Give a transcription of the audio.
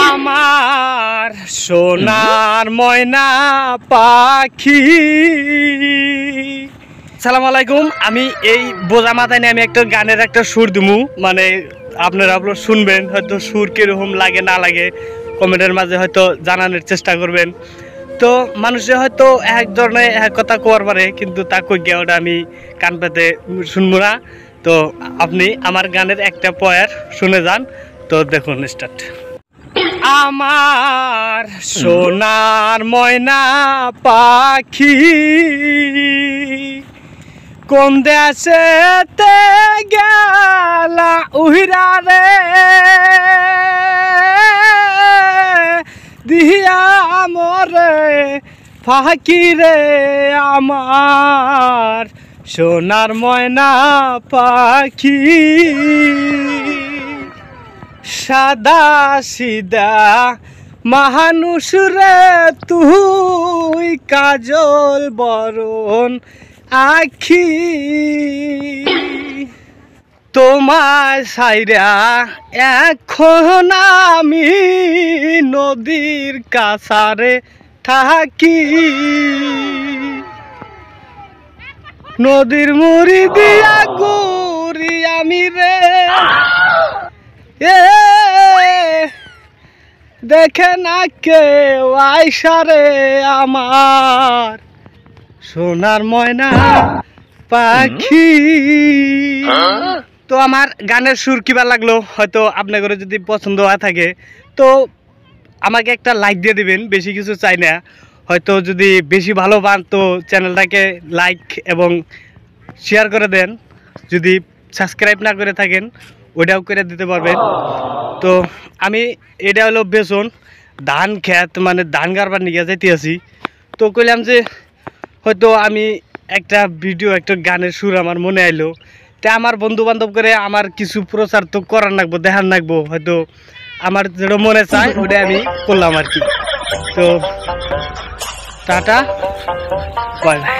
আমার সোনার ময়না পাখি। আসসালামু আলাইকুম। আমি এই বোঝা মাথায় নিয়ে আমি একটা গানের একটা সুর দিমু, মানে আপনারা শুনবেন, হয়তো সুর কিরকম লাগে না লাগে কমেন্টের মাঝে হয়তো জানানোর চেষ্টা করবেন। তো মানুষে হয়তো এক ধরনের এক কথা কোয়ার পারে, কিন্তু তা কই গিয়ে ওটা আমি কান পেতে শুনবো না। তো আপনি আমার গানের একটা পয়ার শুনে যান। তো দেখুন স্টার্ট। আমার সোনার ময়না পাখি কোন দেশেতে গেলা উহিরা রে, দিয়া মরে ফাঁকি রে আমার সোনার ময়না পাখি। সাদা সিদা মানুষ রে তুই, কাজল বরণ আখি, তোমায় সাইরা এখন আমি নদীর কাছারে থাকি। নদীর মুড়ি দিয়া গুড়ি আমি রে, দেখে না কেউ আইসারে আমার সোনার ময়না পাখি। তো আমার গানের সুর কিবা লাগলো, হয়তো আপনাদের যদি পছন্দ হয়ে থাকে তো আমাকে একটা লাইক দিয়ে দিবেন, বেশি কিছু চাই না। হয়তো যদি বেশি ভালো পান তো চ্যানেলটাকে লাইক এবং শেয়ার করে দেন। যদি সাবস্ক্রাইব না করে থাকেন ওইটাও করে দিতে পারবেন। তো আমি এটা হলো বেসন ধান খেত, মানে ধান গাড়বার নিয়ে যাইতে আছি। তো কইলাম যে হয়তো আমি একটা ভিডিও একটা গানের সুর আমার মনে আইলো, তা আমার বন্ধু বান্ধব করে আমার কিছু প্রচার তো করার লাগবো, দেখার লাগবো। হয়তো আমার যেটা মনে চায় ওটা আমি করলাম আর কি। তো টাটা, বাই বাই।